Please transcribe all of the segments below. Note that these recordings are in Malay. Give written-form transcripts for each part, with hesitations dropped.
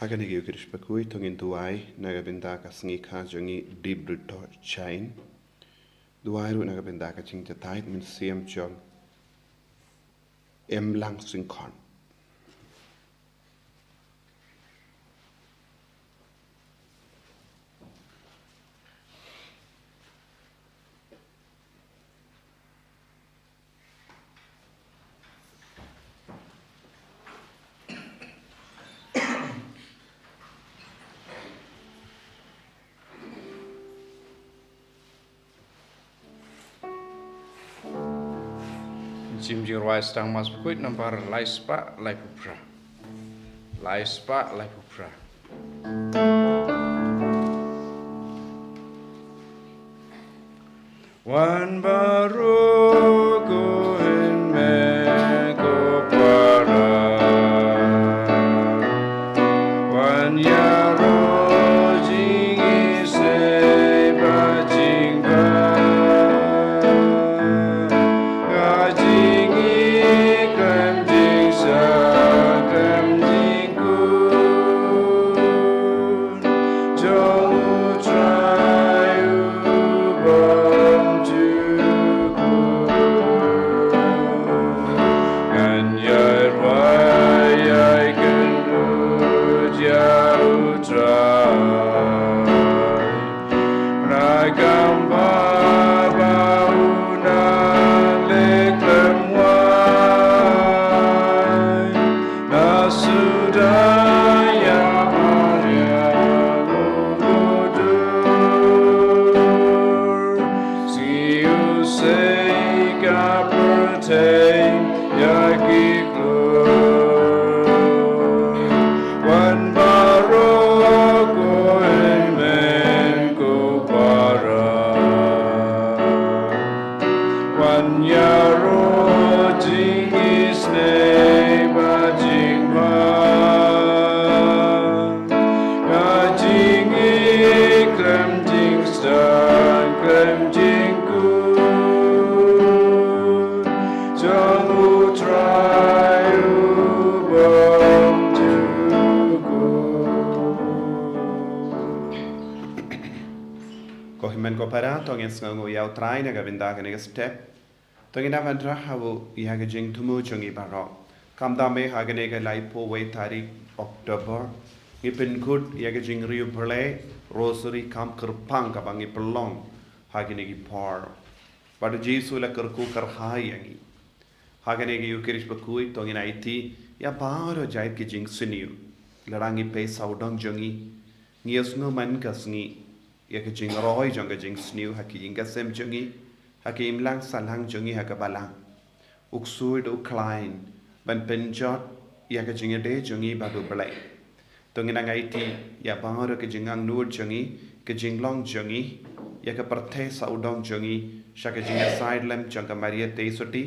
Hagan igi ukirish Bakhuid tongin duai nagabinda ka Sngi ka jongi deep root chain. Duai ru nagabinda ka ching jatait min siam jong lang sinkon. Jim Jirwai sedang mas Bakhuid nomor Laispa Laipupra. Laispa Laipupra. Wan baru kuhin me ko para. Wan yaro jingi se bajing ba. Tongin sngo yau try nagabinda ka nega step. Tongin avandra hawu yaga jing tumu chungi baro. Kamdame haganega laipo way tarik October. Ngipin good yaga jing riu perle rosary kam kerpang kabang ipelong haganegi par. Badu Jesu la kerku kerhai yangi. Haganegi ukirish Bakhuid tongin IT ya baro jait ki jing siniu. Larangi pe saudong jungi. Ngiosngo man kasngi. Yaka jing roy jonga jing sniu haki inga sem jungi haki imlang salang jungi haka balang uksuid uklein ban penjot yaka jing ade jungi badu belai tongina ngaiti ya bangaro ke jingang nur jungi ke jinglong jungi yaka perthe saudong jungi shaka jinga side lem jonga maria te soti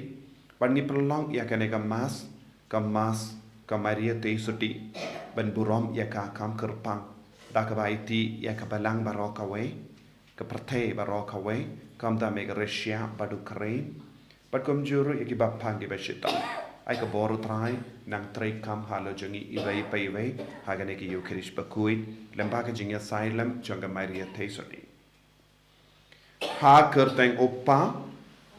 ban ni pelong yaka nega mas ka maria te soti ban burom yaka kam kerpang Dakabaiti ya kabalang baroka way, kaparte baroka way, kam da mega resya badu karain, but kum juru yaki bapang di bashita. Ay ka boru try nang tray kam halo jungi iway pa iway, haganeki ukirish Bakhuid, lembaka jinga silem jonga maria tesoni. Ha kerteng opa,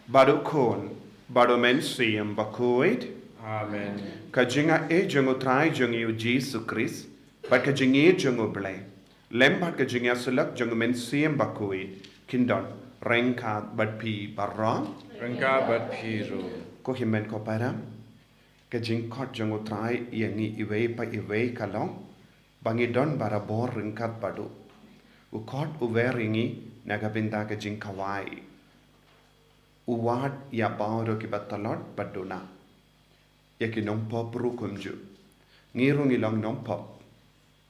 badu kon, badu men siyam Bakhuid. Amen. Ka jinga e jongo try jungi u Jesu Christ, But ka jingi jungo blay. Lembat ka jingi asulak jungo men siyam Bakhuid. Kindon, rengka bat pi barra. Rengka bat pi ru. Ko himen ko para. Ka jing kot jungo try yangi iway pa iway kalong. Bangi don bara bor rengkat badu. U kot uwe ringi nagabinda ka jing kawai. Uwad ya bauro ki batalot baduna. Yaki nompo pru kumju. Ngirung ilong nompo.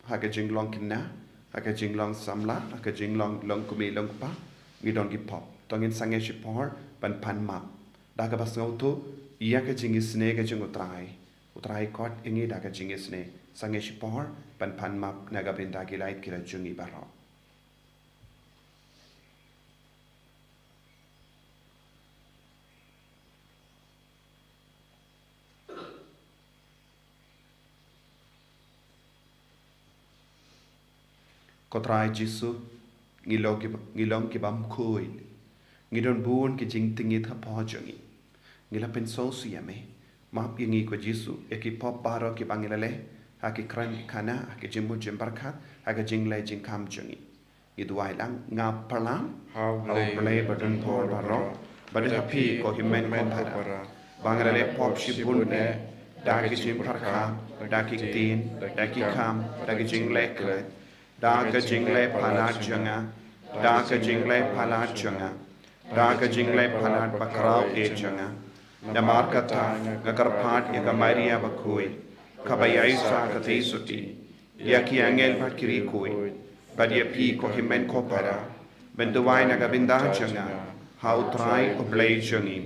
Haka jinglong kina, haka jinglong samla, haka jinglong long kumi long pa, ngidong ki pop. Tongin sange shipor ban pan map. Daga bas ngautu, iya ka jingisne ka jing utrai. Utrai kot ingi daga jingisne. Sange shipor ban pan map nagabinda ki lait kila jungi baro. ko trai Jisu ngilong ki bam kui ngidon buon ki jing tingit ha pojongi ngila penso siame map yangi ko Jisu eki pop baro ki bangilale ha ki kran kana ha ki jimu jimbarkat ha ki jingle jing kam jongi iduai lang nga palam How play button por baro but happy ko himen ko para bangilale pop shibun ne daki jim parka daki tin daki kam daki jingle kle daka jingle palat jonga daka jingle palat jonga daka jingle palat bakrau e jonga Namarkata ngakarpat yaga Maria Bakhuid kabayai sa katay suti yaki angel bakiri kui badia pi ko himen ko para benduwai nagabinda janga how try oblay jangi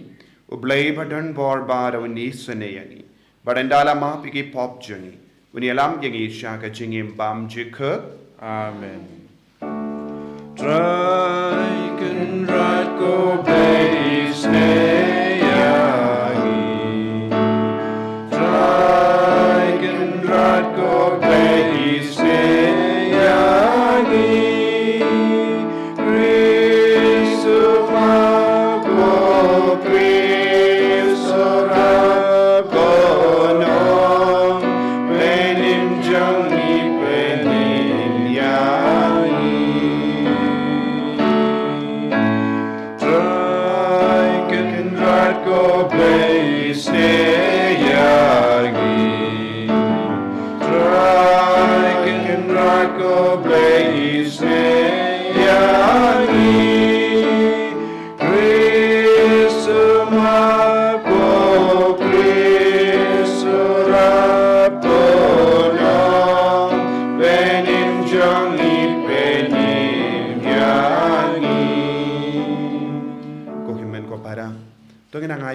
oblay badan bor bara wani sanayani badandala ma pigi pop jangi wani alam yangi shaka jingim bam jikuk Amen. Try can right go blaze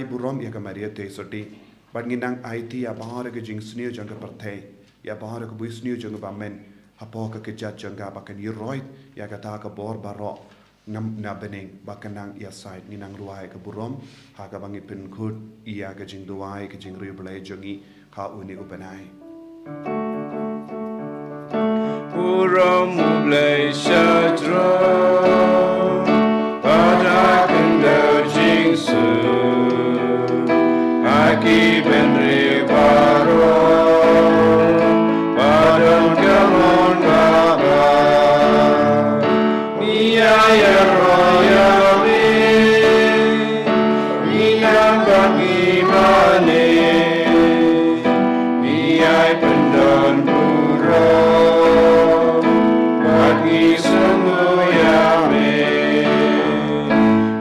burom ya Maria te soti but nginang IT ya bahar ke jing snio jang ka parthe ya bahar ke bu snio jang ba men hapo ka ke jat jang ba kan yiroid ya ka ta ka bor baro nam na beneng ba kanang ya side nginang ruai ka burom ha ka bangi pen khut ya ka jing duai ka jing ri blai jangi ka uni upanai burom blai shadro pada kenda jing su Aki benri baro, padon kamon baba, miya ya royali, miya bagi mane, miya pendon buro, bagi semua yame,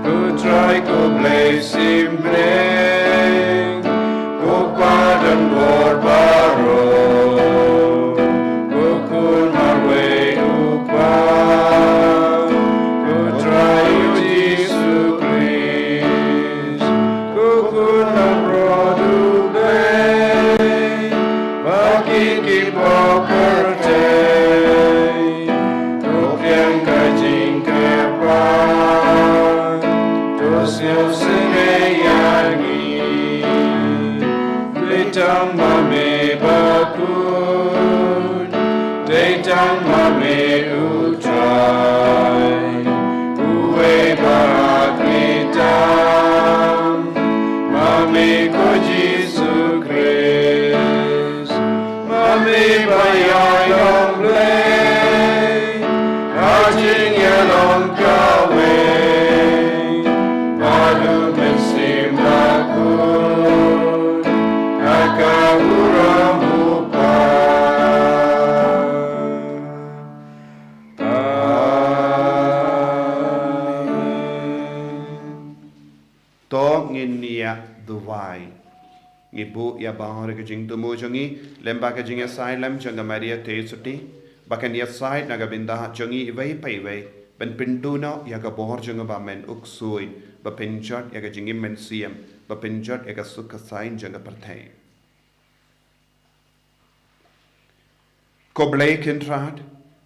ku try ku play simple. Padang Borbaro, Kukun Marwe Upah, Kutrayu Jisu Christ, Kukun Marwe Bagi Kipokerte, Kukyang Kajing Kepan, Tusil Singayangi. Daytang mame bakun, daytang mame utrai, uwe bakwitam, mame ko Jisu Christ, mame bayay long blay, hajing yalong kawe, balu mensim bakun. Duwai ngibu ya bahar ke jing tumu jongi lemba ke jing sai lem janga Maria te suti bakan ya sai naga binda jongi iwai pai wai ben pintu no ya ka bahar janga ba men uksui ba pinjot ya ka jing men siam ba pinjot ya ka sukha sain janga parthai ko blake intrat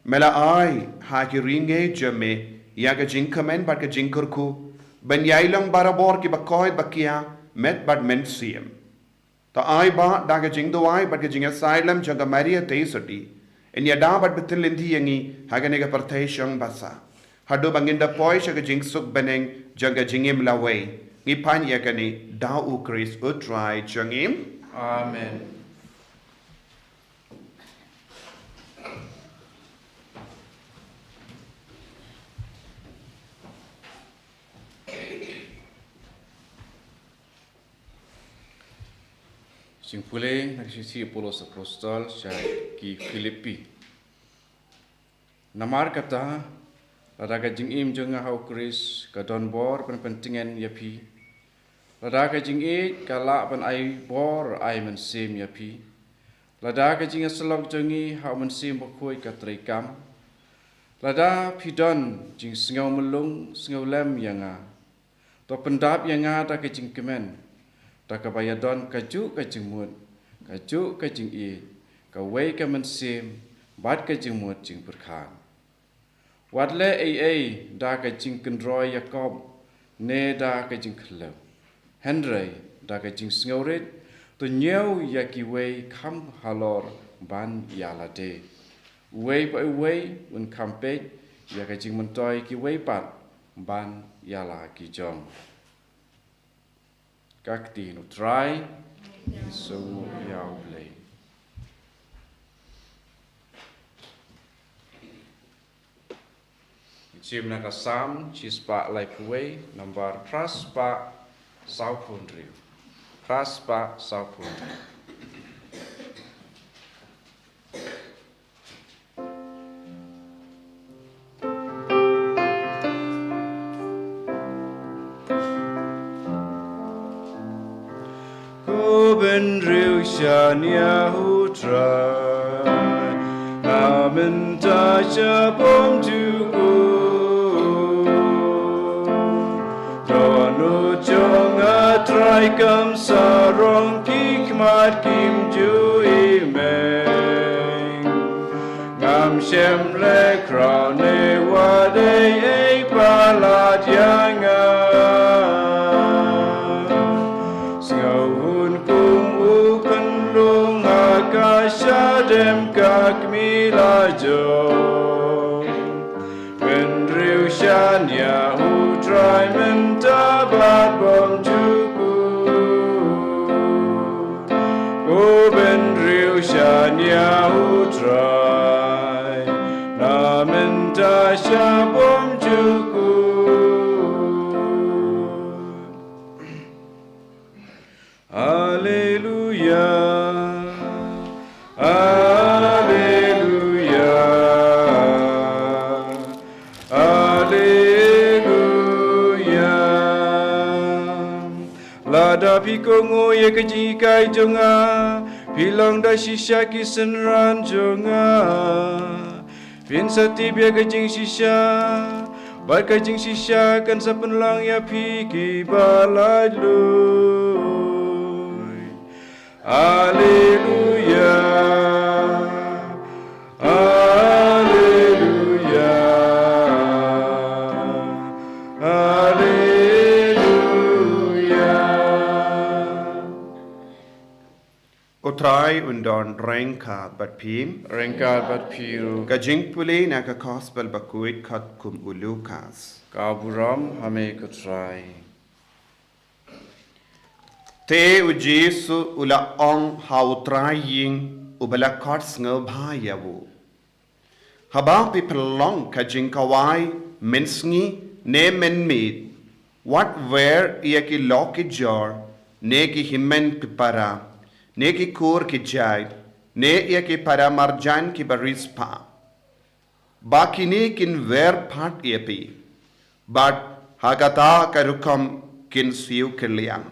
mela ai ha ki ringe jame ya ka jing kamen ba ka jing kurku ben yailang barabor ki Bakhuid bakia met but men siam ta ai ba da ka jing do ai but ka jing asylum janga Maria te soti Inya dapat betul inti yangi haganega partai syang basa. Hadu banginda poi syaga jing suk beneng jangga jingim laway. Ngipan yakani dau Chris utrai jangim. Amen. Sing pule nagsisi Apollos Apostol sa ki Filipi. Namar kata ladaga jing im jonga hau Chris ka don bor pentingan yapi. Ladaga jing kala pan ai bor ai men sim yapi. Ladaga jing selok jongi hau men sim Bakhuid ka trikam. Lada pidon jing sengau melung sengau lem yanga. To pendap yanga ta ke jing kemen. Ta ka bayadon kaju ka jing mut. Kaju ka jing ka wei ka men sim bat ka jing mut jing berkhan. Wadle ai da ka jing kendroy Yakob ne da ka jing khlo. Henry da ka jing sngorit to nyeu yaki wei kham halor ban yalade. Wei pa wei un kampe ya ka jing mentoy ki wei pat ban yala ki jong. Kakti no try so yau play. Chim na ka sam chispa like way number pras pa saupundri. Pras pa saupundri. Ben riu shan yahu try namen ta sha bom tu go no jong a try kam sarong kik mat kim ju imeng ngam shem le crown ne wa de palat yanga Dem kak mila jo Ben riu shan ya hu try men tabat bom juku Go ben riu shan ya hu try Na men ta sha bom juku Hallelujah Lada pikongo ye kejikai jonga Pilang da shisha kisen ran jonga Pin satib ya kejing shisha Bat kejing shisha kan sapen lang ya piki balai lui Hallelujah Utrai undon rengka bat pim. Rengka bat piru. Kajing puli na ka gospel Bakhuid kat kum ulukas. Kaburam hame kutrai. Te u Jesu ula ong ha utrai ying ubala kat sngo bhayawu. Haba pi pelong kajing kawai men Sngi ne men meet. What where ia ki loki jar ne ki himmen pipara. Ne ki kur ki jai, ne ia ki para marjan ki barispa. Baki ne kin ver pat iepi, but hagata karukam kin siu kiliang.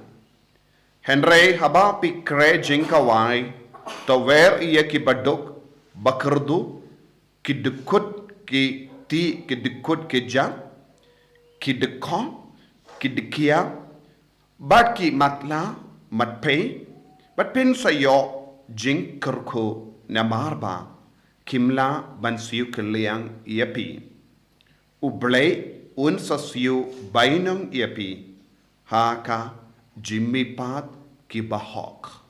Henry haba pi kre jinkawai, to ver ia ki baduk, bakardu, ki dukut ki ti ki dukut ki ja, ki dukon, ki dukia, but ki matla, matpay, But pin sayo jing kerko namarba kimla bansiu keliang iapi. Ublay un sasiu bainang iapi haka jimmy pat kibahok.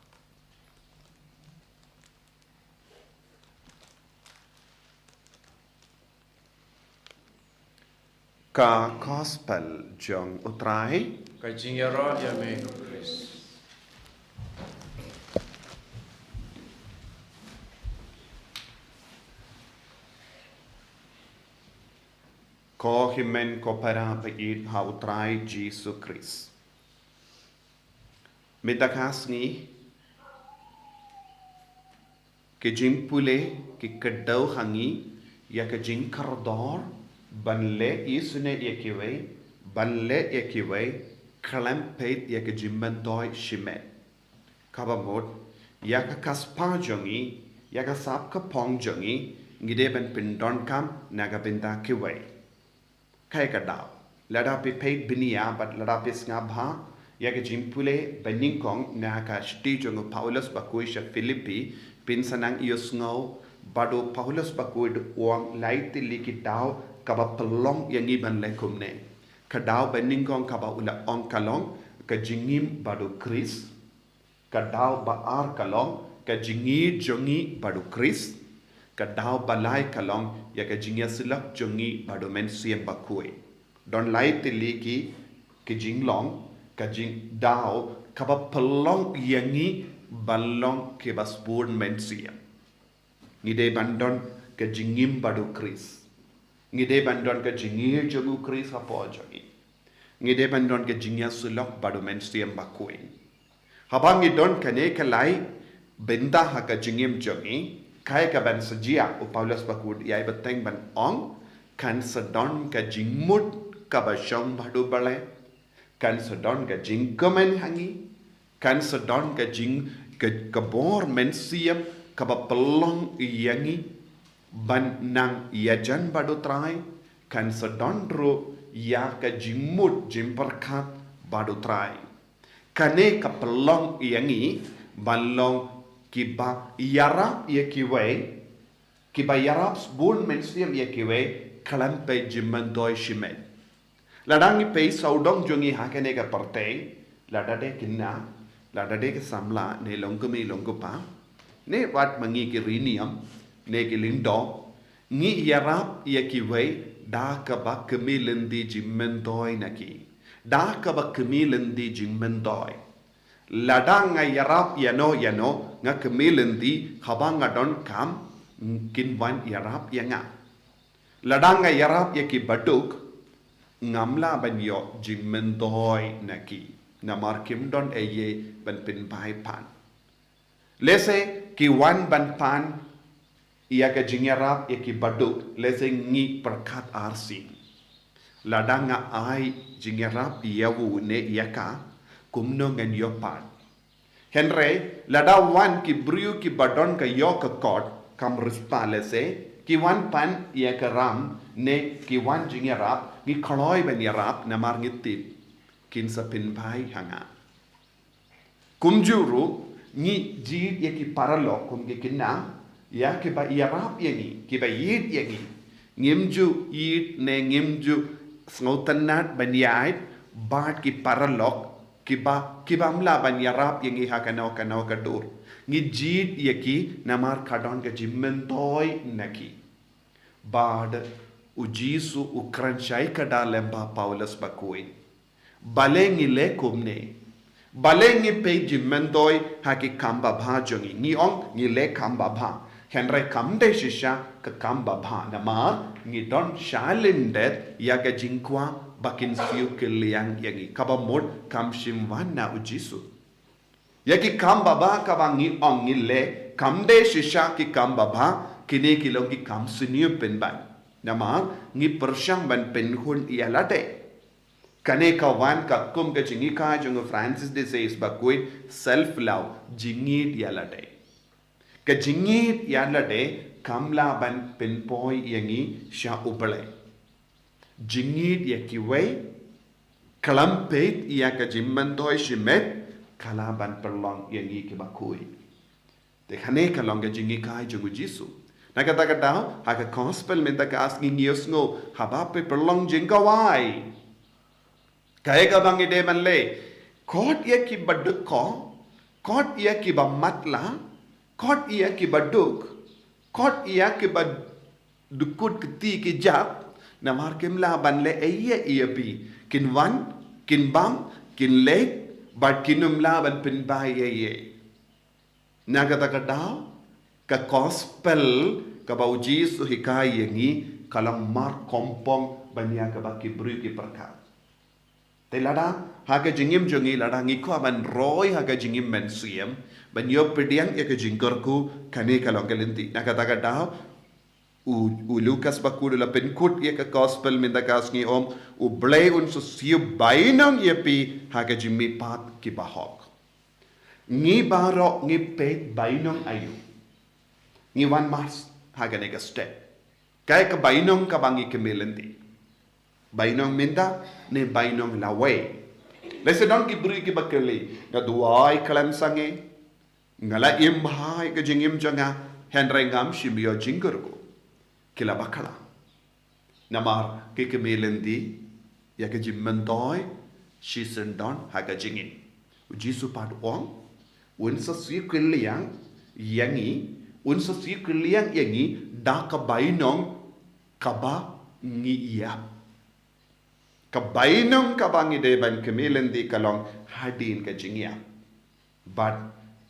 ka gospel jong utrai ka jing ya ro ya me Chris ko himen ko para bait ha utrai Jesus Christ mitakas ni ke jing pule ke kadau hangi ya ke jing kardor banle isune yekiwe banle yekiwe kalampet ya ke jimban doi shimet kabamot ya ka kaspa jongi ya ka sap ka pong jongi ngide ban pindon kam naga binda kiwe kai ka daw lada pe peit binia but lada pe ngabha ya ke jimpule ban Nyngkong na ka sti jong Paulus Bakhuid Philippi pinsanang iosngau bado Paulus Bakhuid wang Lait-ïa ki daw kaba pelong yang iban lekum ne ka daw ban Nyngkong kaba ula ong kalong ka jingim bado Chris ka daw ba ar kalong ka jingi jongi bado Chris ka daw balai kalong ya ka jingya silak jongi bado men siem Bakhuid don Lait-ïa ki jinglong ka jing daw kaba pelong yangi balong ke baspur men siem ngide bandon ke jingim bado Chris ngide bandon ke jingir jogu Chris apo jogi ngide bandon ke jingya sulok bado men siem Bakhuid habang idon kane kalai benda ha ka jingim jogi kai ka ban sajia o Paulus Bakhuid yai beteng ban ong kan sedon ka jingmut ka bashong bado bale kan sedon ka jingkomen hangi kan sedon ka jing ka bor men siem ka ba pelong yangi ban nang yajan bado trai kan sedon ro ya ka jingmut jimperkat bado trai kane ka pelong yangi balong kiba yarap ye kiba yarap bun men siem ye kiwe kalampe jimman doi shimen ladangi pe saudong jongi hakane ka partei ladade kinna ladade ke samla ne longkumi longkupa ne wat mangi ki riniam ne ki lindo ngi yarap ya ki wei da ka ba kemilendi jimmendoi naki da ka ba kemilendi jimmendoi ladanga yarap yano nga kemilendi habanga don kam kinwan yarap yanga ladanga yarap ya ki baduk ngamla banyo jimmendoi naki namar kimdon eye ban pin bai pan lese ki wan ban pan ia ka jingyarap ya ki baduk lese ngi perkat RC ladanga ai jingyarap yawu ne yaka kumno ngan yopan henre lada wan ki briu ki badon ka yok kot kam rispa lese ki wan pan ia ka ram ne ki wan jingyarap ni khloi ban yarap namar ngitip kin sa pin bai hanga kumjuru ni ji ya ki paralo kum ki kinna ya ki ba yarap yangi ki ba yit yangi ngimju yit ne ngimju sngotanat ban yait bat ki paralok ki ba mla ban yarap yangi hakano kadur ni jit yaki namar kadon ka jimmen toy naki bad ujisu ukranchai kada lemba Paulus Bakhuid balengi le kumne balengi pe jimmendoi haki kamba bha jongi ni ong ni le kamba bha henre kamde shisha ka kamba bha nama ni don shalindet ya ka jinkwa bakin siu kiliang yangi kaba mod kam shimwana ujisu yaki kamba bha kabangi ong ni le kamde shisha ki kamba bha kine kilong ki kam siniu penban nama ngi persyang ban penhun ialate kane ka wan ka kum ka jingi ka jong Francis de says Bakhuid self love jingit yalate ka jingit yalate kamla ban penpoi yangi sha upale jingit yakiwe kalampet ya ka jimmandoi shimet kalaban perlong yangi ki Bakhuid te kane ka longa jingi ka jong Jisu nakata haka gospel menta ka asking news ngo habape perlong jingkawai kaya ka bang ide manle kot ia ki baduk ko kot ia ki ba matla kot ia ki baduk kot ia ki ba dukut keti ki jap Namar kim la ban le iya pi. Kin wan, kin bam, kin leg, but kinum la ban pin bai ye. Nagata ka daw, ka gospel, ka bau Jisu hikai yengi, kalang mar kompong banya ka ba kibru ki perkat. Te lada, haga jingim jongi lada ngiko aban roy haga jingim men siem, ban yo pediang ya ke jingkorku kane kalong kalenti. Nagata ka daw, u Lucas bakudu la penkut ya ka gospel minda kasngi om, u blay un so siu bainang ya pi haga jimmi pat ki bahok. Ngi baro ngi pet bainong ayu. Ngi wan mas haga nega step. Kaya ka bainong ka bangi kemelenti. Bainong minda ne bainong lawe. Lese don ki buri ki bakeli. Nga duai kalam sange. Ngala imhai ka jingim janga. Henrengam shimio jingurgo. Kila bakala. Namar ki kemelenti. Ya ka jimmendoi. Shisendon haga jingin. Ujisu pad ong. Unsa sui kiliang yangi, unsa sui kiliang yangi da kabainong kaba ngiya. Kabainong kabangi deban kemilen di kalong hadin ka jingya. But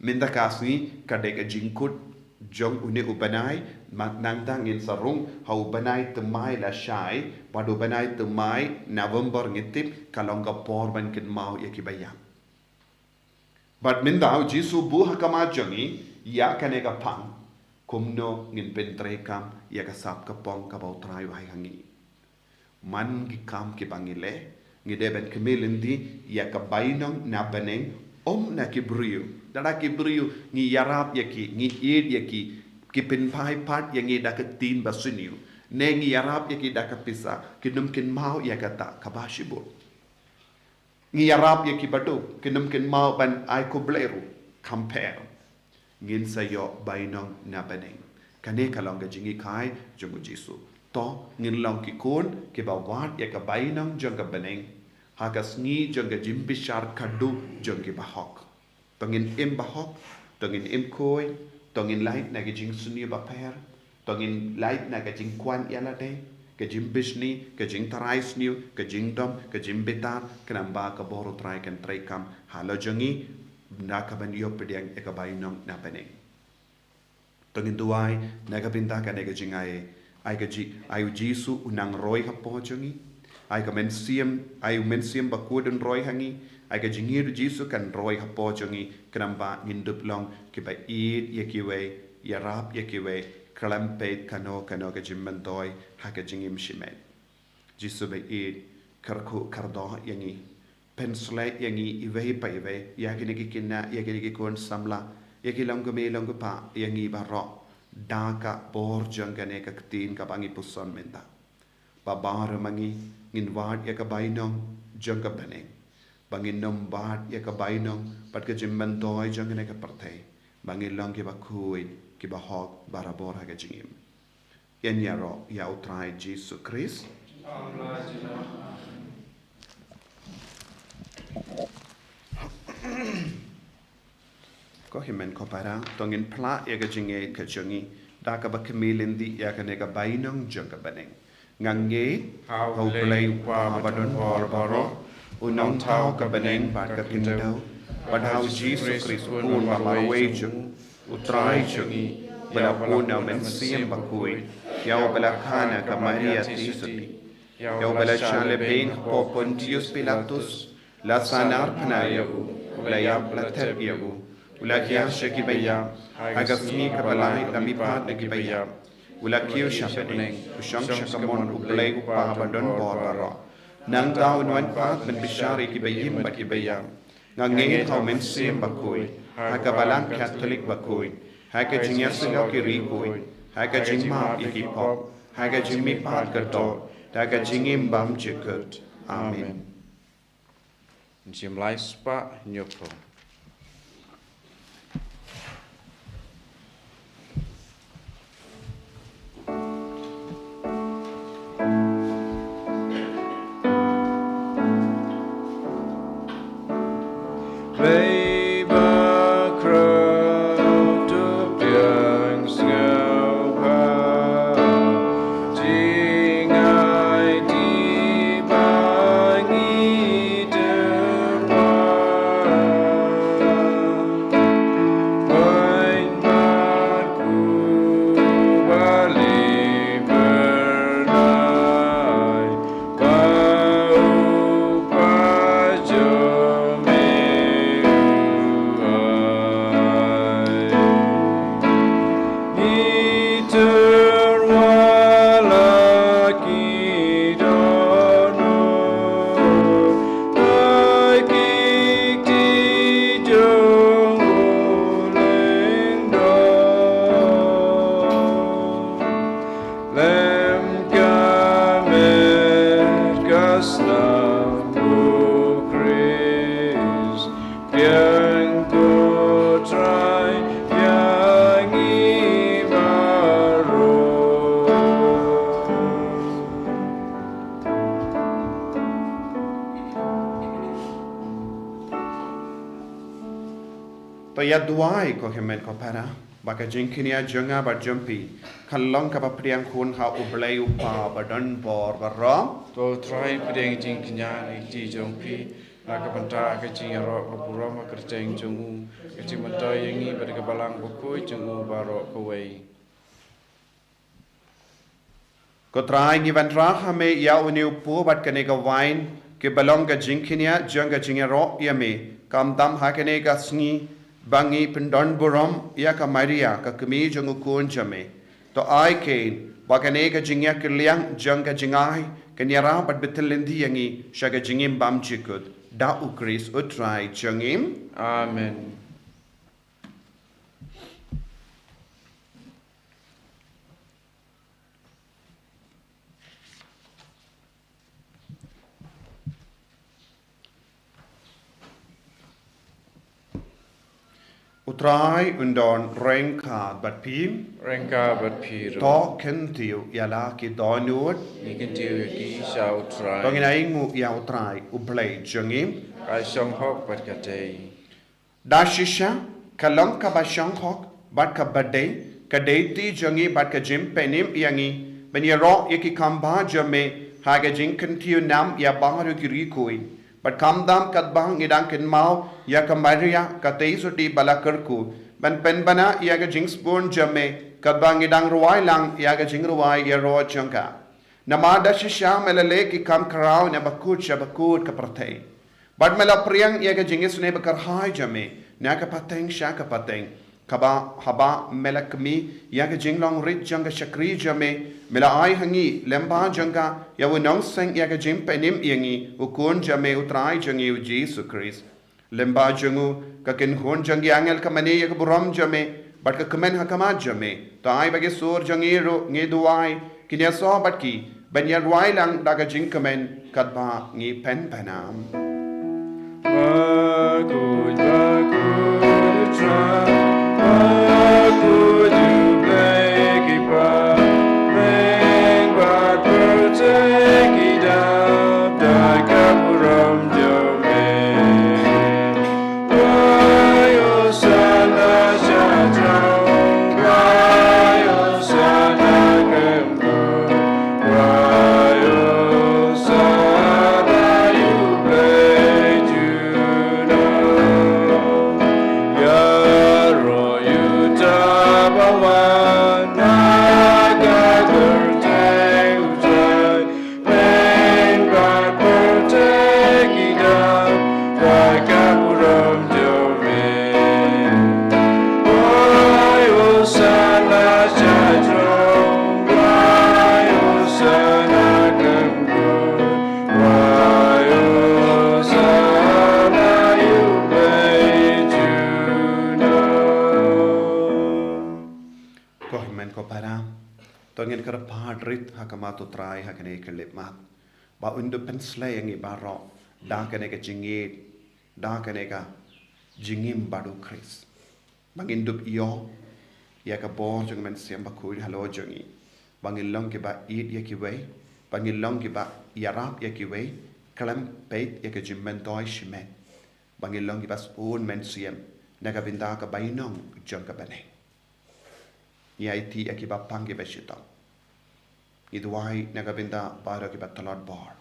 minda kasni kadeka jingkut jong une ubanay nangdang in sarung ha ubanay temai la syai, but ubanay temai November ngitip kalong ka porban kin mau yakibayam. But mindau Jisu buha kamajangi ya kanega pang kumno ngin pentrekam ya kasap kapong kabaw trayo hay hangi. Man gikam kibangile ngideben kemelendi ya kabainong na baneng na kibriyo. Dada kibriyo ngi yarap yaki ngi id yaki kipinpai pat yang ngi dakatin basunyo. Ne ngi yarap yaki dakapisa kinumkin mau ya kata kabashibot. Ngiyarap ya kibatu kinumkin mau ban ay kubleru compare ngin sayo bainong na baneng kane kalong ka jingi kai jungu Jisu to ngin long ki kun ki bawat ya ka bainong jong ka baneng haka sngi jong ka jimbishar kadu jong ki bahok tongin im bahok tongin im koi tongin light na ki jing suni baper tongin light na ka jing kwan yalade ke jim bisni, ke jing tarais niu, ke jing dom, ke jim betar, kenamba ke boro trai ken trai kam halo jongi na ka ban yo pediang e ka bainong na peneng. Tongin duai na ka pinta ka nega jing ai ka ji ayu Jisu unang roy ka po jongi, ai ka mensiam Bakhuid un roy hangi, ai ka jingir Jisu kan roy ka po jongi kenamba ngindup long ke ba id yekiwe yarap yekiwe kalampet kano ka jimmendoi haka jingim shimet. Jisu be id karku kardo yangi penslet yangi iwe pa iwe yakini kina yakini kun samla yaki langgu pa yangi baro daka bor jangane ka ktin ka bangi puson menda. Babar mangi ngin wad yaka bainong jangka baneng. Bangin nom bad yaka bainong pat ka jimmendoi jangane ka partay. Bangin lang ki Bakhuid ki bahok barabor haga jingim. Yan yaro ya utrai Jisu Christ. Ko himen ko para tongin pla yaga jinge ka jungi da ka ba kemilindi ya ka nega bainong jangka baneng. Ngange hau play wa badon baro unong tau ka baneng bat ka kindaw padhau Jisu Christ un ba marwejung utrai jungi bala puna mensiam Bakhuid yau bala kana ka Maria tisuti yau bala shale ben po Pontius Pilatus la sanar panayu la yap la terbiyu ula kya shaki bayam agasmi ka balai la mipat ki bayam ula kyo shapeneng ushang shakamon ublay upa abandon barbaro nang tao nuan pat men bishari ki bayim bat ki bayam ngangin hau mensiam Bakhuid haka balang Catholic Bakhuid, haka jingya sila kirikoid, haka jingma ikipop, haka jingmi pat kato, haka jingim bam jikut. Amen. Jim lai spa nyoko. Jingai yang ku try yang baru to ya duai ko hemen ko para baka jinkinia jonga ba jumpi kalong ka ba priang kun ha ublei upa ba don bor ba rom to try pedeng jing knya ti jong pi ka panta ka jing ro ka pura ma kerjeng jong u ka jing mata yang ni pada balang Bakhuid jong u baro ko wei ko trai ni van ra ha me ya uni upu bat kane ka wine ke balong ka jinkinia jonga jingero ya me kam dam ha kane ka sngi bangi pendon borom ya ka maria ka kemi jong kun jame to ai ken bakane ka jingya kliang jonga jingai kenyara bat betelendi yangi shaga jingim bam chikut da ukris utrai jongim amen utrai undon rengka bat pim rengka bat phir to kentiu yala ki donut ni kan tiu ki shau try to ngina ingu ya utrai ublei jongim ai song hok bat ka dei da shisha kalong ka ba shong hok bat ka bade ka deiti jongi bat ka jim penim yangi ben ya ro yaki kamba jame ha ga jing kentiu nam ya bangaru ki rikoi but kam dam kat bang ngidang ken mau ya ka maria ka teisuti balakarku ban pen bana ya ga jing spoon jame kat bang ngidang ruai lang ya ga jing ruai ya ro changka namada shisha melale ki kam karau ne bakut ka partei but mela priang ya ga jing isne bakar hai jame na ka pateng sha ka pateng kaba haba melakmi ya ga jing long rit janga shakri jame mela ai hangi lemba janga ya wo Nongstoin ya ga jim penim yangi ukun jame utrai jangi u Jesus Christ lemba jangu ka ken hon jangi angel ka mane ya ga buram jame but ka kamen hakama jame to ai bage sur jangi ro nge duai kinya so but ki ban ya ruai lang daga jing kamen kadba ngi pen panam Bakhuid try Bakhuid you make it back Bang but take it up Die kapuram jome Wayo sana shatrong Wayo sana kemko Wayo sana you play Juno Yaro you tabawan Nagagar Taïew try Main bad per take it up Die kapuram jome Wayo sana shatrong Wayo sana kemko Wayo sana you play Juno ko men ko para to ngin kar padrit hakama to trai hakane kelip mat ba undu pensle yangi baro da kane ka jingit da kane ka jingim badu Chris bangin dup yo ya ka bor jung men siam Bakhuid halo jongi bangin long ki ba eat ya ki wei bangin long ki ba yarap ya ki wei kalam peit ya ka jimmen toy shimet bangin long ki bas un men siam naga binda ka bainong jong ka bane ya iti akiba pangi beshita idwai naga binda bara ki batalot bor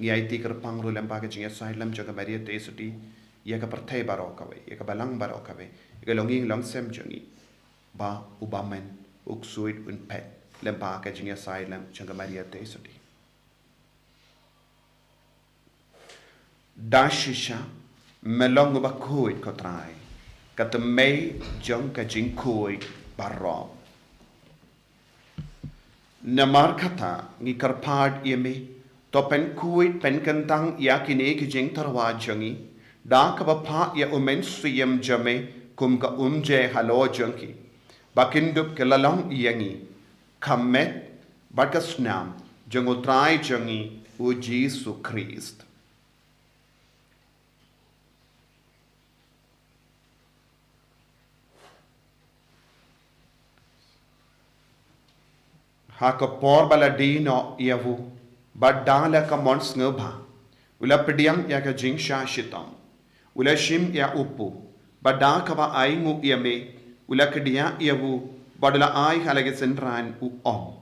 ya iti ker pangru lempa ke jinga sailam jaga maria tesuti ya ka perthai baro kawe ya ka balang baro kawe ya longing long sem jongi ba ubamen uksuit un pet lempa ke jinga sailam jaga maria tesuti dashisha melong Bakhuid ko trai kat mei jong ka jing kui barro namar kata ngi karpad yeme to pen kuit pen kantang ya kine ki jing tarwa jangi da ka ba pha ya umen suyam jame kum ka umje halo jangi bakindup ke lalang yangi kamet bakasnam jango trai jangi u Jesus Christ Hakapor baladino yavu, badala kamon snubha, ula pediang ya ka jing sha shitam, ula shim ya upu, badakaba aingu yame, ula kedia yavu, badala ai halagesendran u om.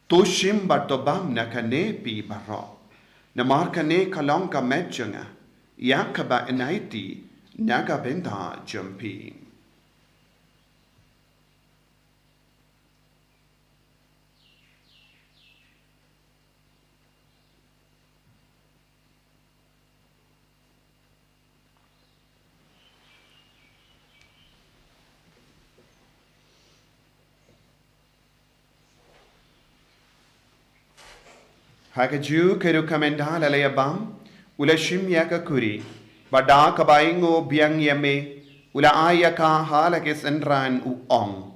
Tushim batobam nakane pi baro, namarkane kalong ka medjanga, yakaba enaiti, naga benda jumping. Hakaju keru kamenda lalaya bam, ula shim yaka kuri, bada kabaingo biang yame, ula ayaka halake senran u ong.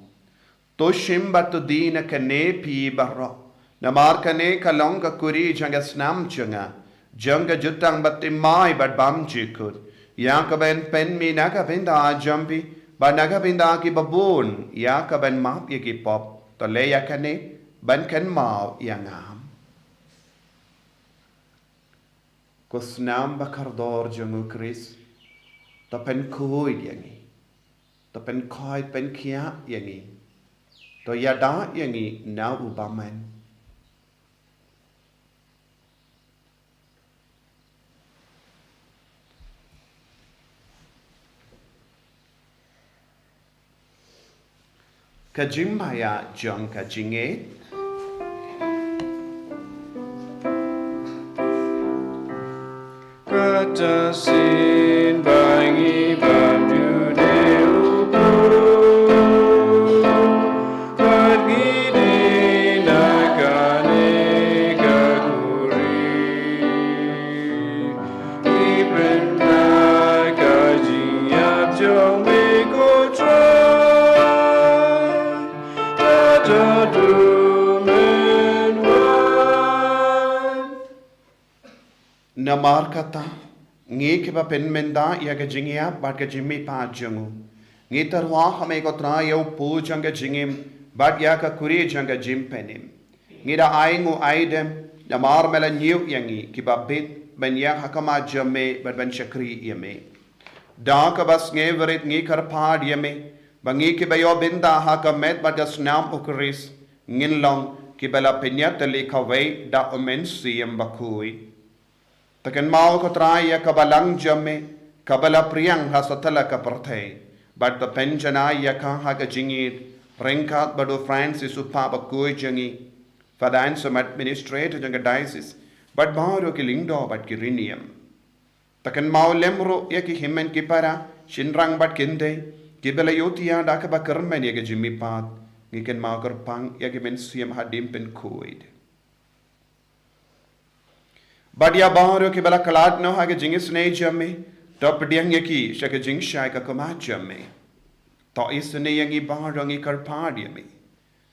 To shim batu dina kane pi barro, namar kane kalonga kuri janga snam chunga, janga jutang batimai bad bam jikut, yakaben pen mi nakabinda jampi, ba nakabinda ki babun, yakaben map yaki pop, to leya kane, ban kan mau yangam. Kusnam bakardor jangu Chris, ta pen kuid yangi, ta pen koi pen kia yangi, to yada yangi na ubaman. Kajimbaya jong kajinge, Katasin bangi bamju de upu, pergi di nakane kaguri, iben nakaji abjong meko try, tata dumen wan. namar kata, ngi kiba pen menda ya ka jingia bat ka jimmi pa jangu. Ngi tarwa hame ko Taïew pu janga jingim, bat ya ka kuri janga jim penim. Ngi da aingu aidem, namar mela nyiu yangi kiba bit ben ya hakama jamme bat ben shakri yame. Da ka bas nge verit ngi karpad yame, bangi kiba yo binda haka met bat gas nam ukuris, ngin long kibala penyat tali kawai da omen siyam Bakhuid. Takan mau ko Taïew kabalang jamme, kabala priang hasatala ka partay, but the penjana yaka haka jingid, ringkat badu Francis upa Bakhuid jangi, fadan som administrator janga diocese, but bauro ki lingdo but kirinium. Takan mau lemro yaki himmen kipara, shinrang but kinde, kibala yotia dakaba kermen yaka jimmi pat, ngiken mau kerpang yaki men siyam hadim pen kuid. Badia baharo ke bala kalat no hage jingis ne jamme, top diang yaki shaka jing shai ka koma jamme. To is ne yangi baharo ngi karpad yame.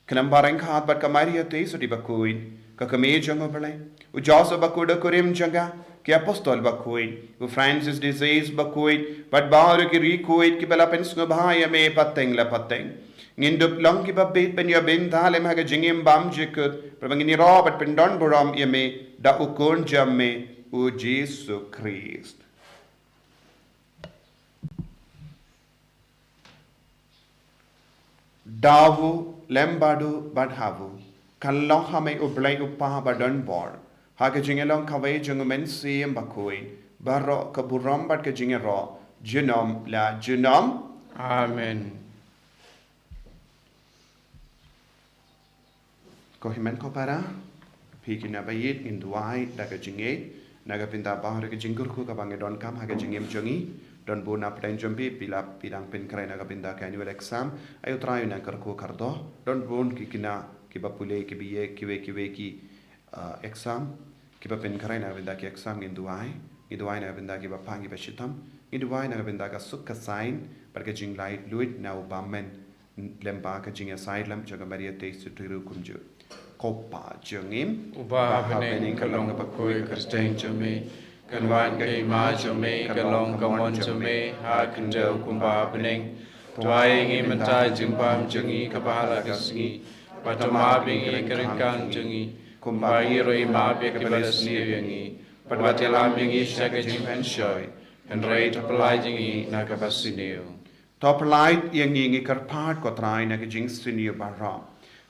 Kanam barang khat bat kamari te so di Bakhuid, ka kame jango bale. U Joseph Bakhuid kurim janga, ke apostol Bakhuid, u Francis disease Bakhuid, but baharo ki rikuid ki bala pen sngo yame pateng la pateng. Ngindup long ki babit pen ya bin dalem hage jingim bam jikut, prabangini Robert pen don buram yame, da ukon jamme u Jesus Christ. Davu lembadu badhavu, kalong hame ublay upa badon bor, hake jingelong kaway jungumen siyem Bakhuid, baro kaburam bad ke jingero, junom la junom. Amen. Kohimen ko para? Piki na bayit in duai daga jinge naga pinta bahar ke jinggur ku kabang don kam haga jingem jongi don bu na pren jombi pila pidang pen krai naga pinta ka annual exam ayo try na kar ku kardo don bun ki kina ki bapule ki biye kiwe ki exam ki pen krai naga pinta ki exam in duai na pinta ki bapangi bashitam in duai naga pinta ka sukka sign par ke jing light luit na ubammen lemba ka jinga side lam jaga maria te sutiru kumju Kopa jengim Uba bening kalong Bakhuid Kristen jome, kanwan kay ma jome, kalong kamon jome, ha kendel kumba bening, tuai ngi mentai jimpam jengi kabahala kasngi, Patama bingi keringkang jengi, kumbai roi ma be kebala siyangi, patwatela bingi syaga jing penshoy, and rei tapalai jengi naga basineo. Topelait yang ngi karpat ko trai na jing sini barra.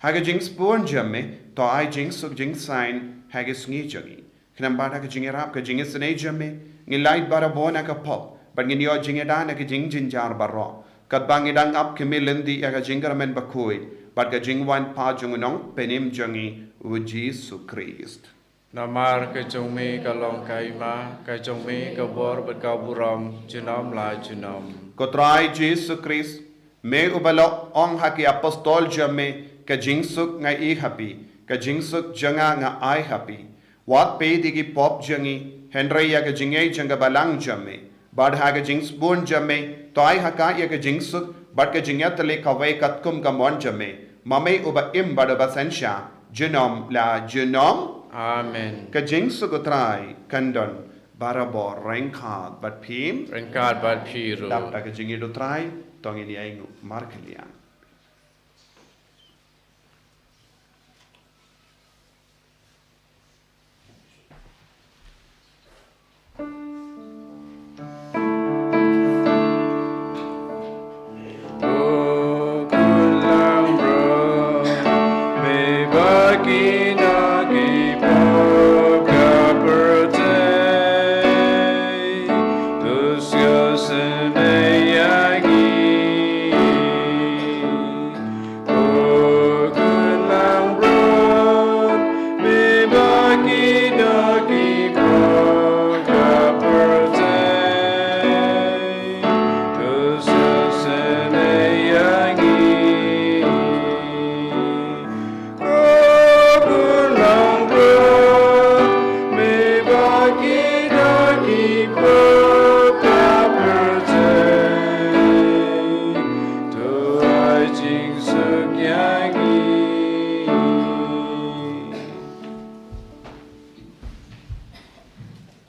Haga jing spoon jamme to ai jing suk jing sign haga sngi jangi. Knambata ka jing rap ka jing sene jamme ngi light bara bona ka pop but ngi yo jing da na ka jing jinjar barra. Kat bangi dang up kemilendi ya ka jing men Bakhuid but ka jing wan pa jung nong penim jangi u Jesus Christ. Namar ke jong me ka long kai ma, ka jong me ka bor bet ka buram junam la junam. Kotrai Jesus Christ me ubalo ong haki apostol jamme ka jingsuk ngai I happy ka jingsuk janga nga I happy wat pe digi pop jangi Henry ya ka jingai janga balang jamme bad ha ka jings bun jamme to ai haka ya ka jingsuk bad ka jingyat le ka wai katkum ka mon jamme mame uba im bad basensha genom la genom Amen. ka jingsuk kotrai kandon barabor rengkat bat pim Rengkat bat piru. Dap tak jingi do try tong ini aingu markelian.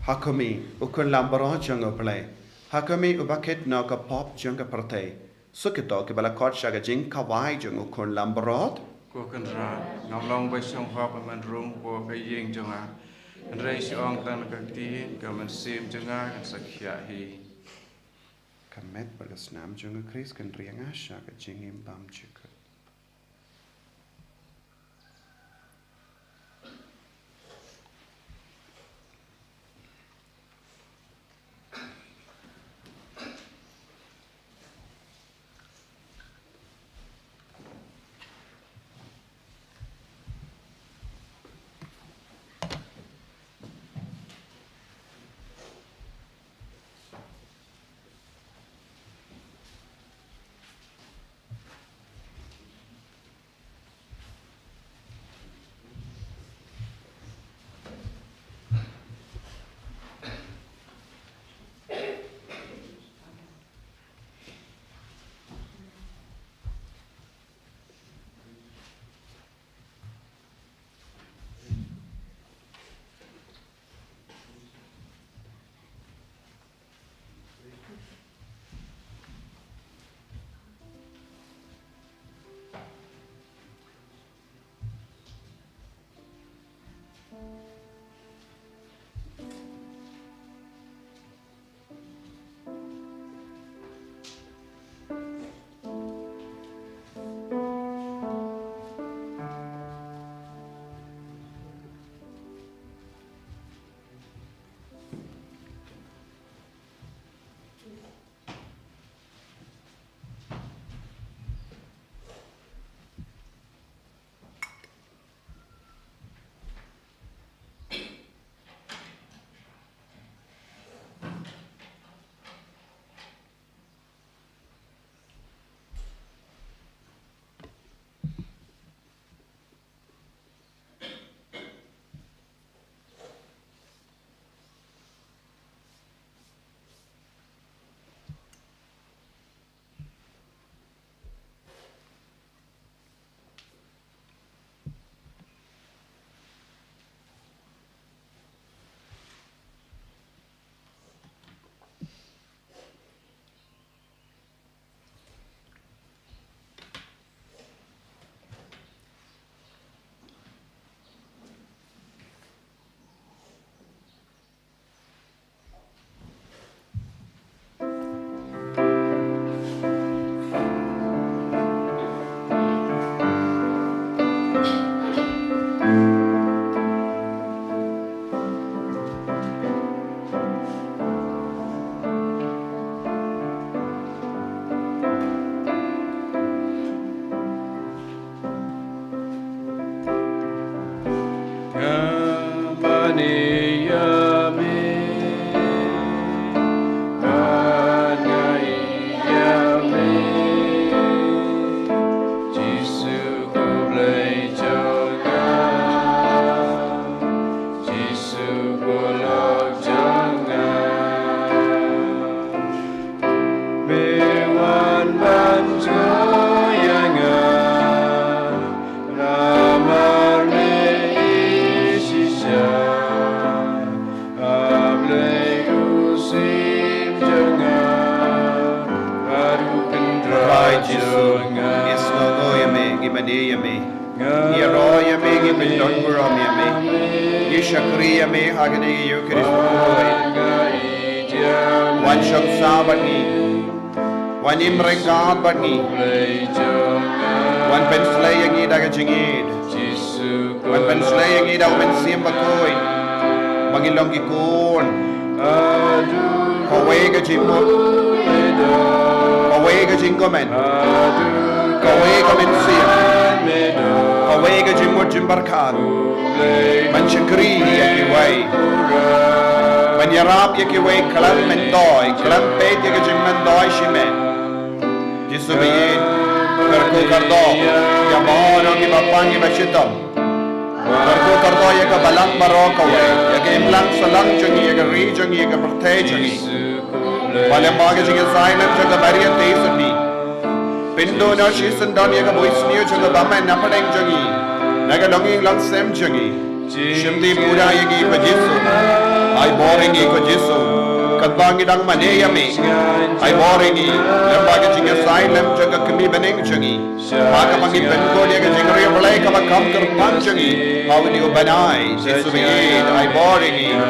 Hakami ukun lambaro jungo play. Hakami ubaket na ka pop junga partay. Sukito ke bala kot shaga jing kawai jungo ukun lambarot. Ko kan ra ngam long bai song hop man rum ko ka yeng jonga. An rei si ong tan ka ti ka man sim jonga kan sakhya hi. Kamet balas nam jungo Chris kan rianga shaga jing im bam chika. mane yame. Ye ro yame gi bindon burom yame. Ye shakri yame hagane yu Kristo koi. Wan shak sabani. Wan imrengat bani. Wan penslay yang daga jingid. Wan penslay yang daga mensiam bakoi. Bangilong gikon. Kawai ka jimot. Kawai ka jingkomen. Kawai ka mensiam. Kawai ka jimot jimbarkan. Mansyakri ya kiwai. Manyarap ya kiwai kalam mendoy. Kalam pet ya ka jimmendoy shimen. Jisubiyin. Karku kardo. Ya baro ki bapang ki bashitam. Karku kardo ya ka balang baro kawai. Ya ka imlang salang jangi ya ka ri jangi ya ka pertay jangi. Balang baga jangi silent jangi bariyan teisani. Pindo na shisan don ya ka boisniyo jangi baman napadeng jangi. Naga longing lang sem jangi. Shimdi pura ya ki pajisu. Ay boring ya ka jisu. Kadbangi dang maneyami. Ay boring ya. Lembaga jangi silent jangi kami beneng jangi. Maka pangi penko dia ka jangi riya balay ka makam kerpan jangi. Hawa niyo banay. Jisu bingin. Ay boring ya.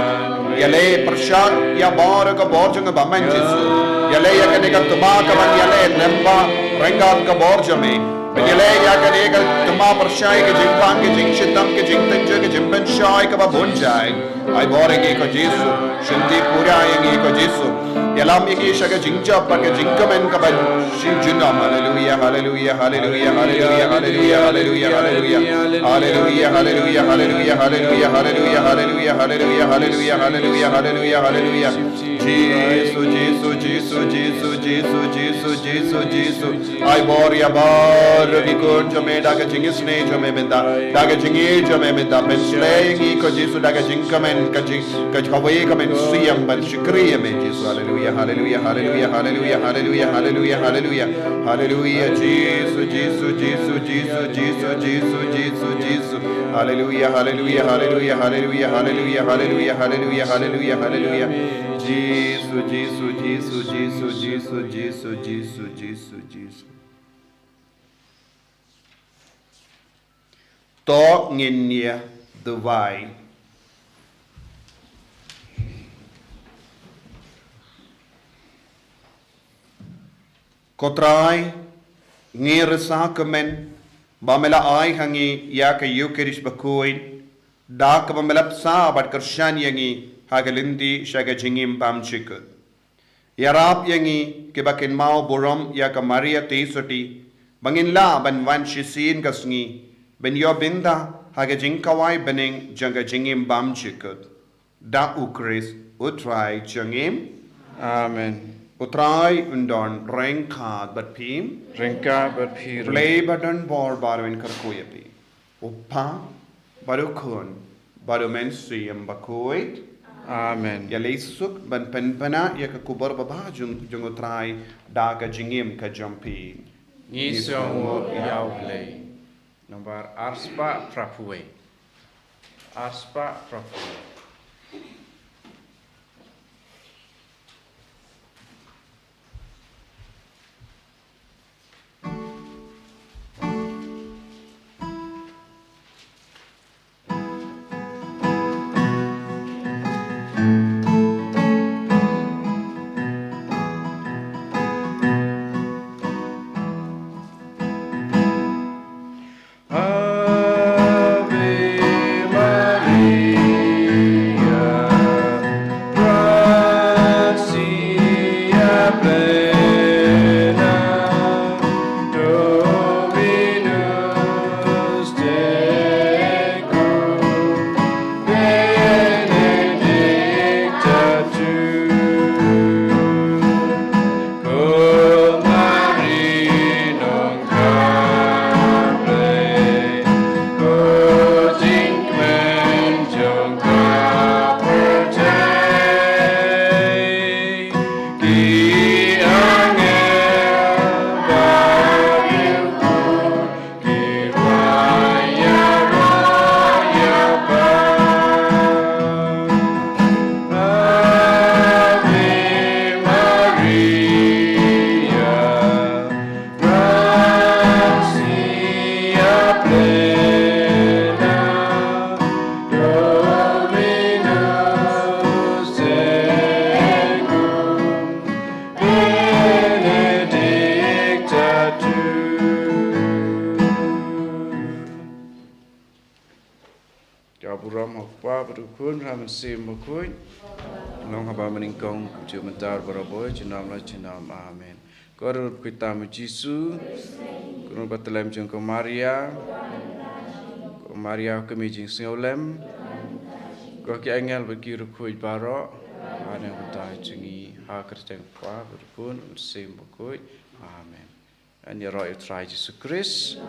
Yale persyak ya bor ka bor jangi baman jisu. Yale ya ka tuma ka man yale lemba rengat ka bor jami. Yale ya ka tuma persyak ka jimpang ka jing shitam ka jing tenja ka jimpen shay ka ba bonjay. Ay boring ya ka jisu. Shinti pura ya ka jisu. Yalam ya ka jingja pa ka jingkamen ka ba shinjunam. Hallelujah, hallelujah, hallelujah, hallelujah, hallelujah, hallelujah, hallelujah, hallelujah, hallelujah, hallelujah, hallelujah, hallelujah, hallelujah, hallelujah, hallelujah, hallelujah, hallelujah, hallelujah. Jesus, Jesus, Jesus, Jesus, Jesus, Jesus, Jesus, Jesus. Ay boria bar vikon jame daga jingis ne jame benda daga jingi jame benda ben slaying ko Jesus daga jingkamen ka jing ka kawai ka men siyam ban shukriya me Jesus. Hallelujah, hallelujah, hallelujah, hallelujah, hallelujah, hallelujah, hallelujah, hallelujah. Jesus, Jesus, Jesus, Jesus, Jesus, Jesus, Jesus, Jesus. Hallelujah, hallelujah, hallelujah, hallelujah, hallelujah, hallelujah, hallelujah, hallelujah, hallelujah. Jesus, Jesus, Jesus, Jesus, Jesus, Jesus, Jesus, Jesus, Jesus. To nginya Dubai. Kotrai ngirsa kemen bamela ai hangi ya ka yukerish Bakhuid dak bamelap sa bat kershan yangi hagalindi shaga jingim pam chikut yarap yangi ke bakin mau borom ya ka Maria teisoti bangin la ban wan shisin kasngi ben yo binda haga jingkawai bening janga jingim bam chikut da ukris utrai jangim. Amen. Utrai undon rengkat batpim Ringka berpir. play badan bor barwin karkoyapi uppa barukun baru mensiam Bakhuid. Amen. Ya lesuk ban penpana ya ka kubar baba jung utrai daga jingim ka jampi. Nisong yau play. Nomor arspa prapuwe. Arspa prapuwe. Lait-ïa. berukun ramen sim Bakhuid. Long haba Nyngkong kucu mentar baraboy jenam la jenam amen. Korun kita Yesus. Korun batelem jeng ke Maria. Maria kami jeng Sngi. Ko ki angel bagi Bakhuid barok. Ana kutai jengi ha kerteng pa berukun sim Bakhuid. Amen. And ya roh Yesus Kristus.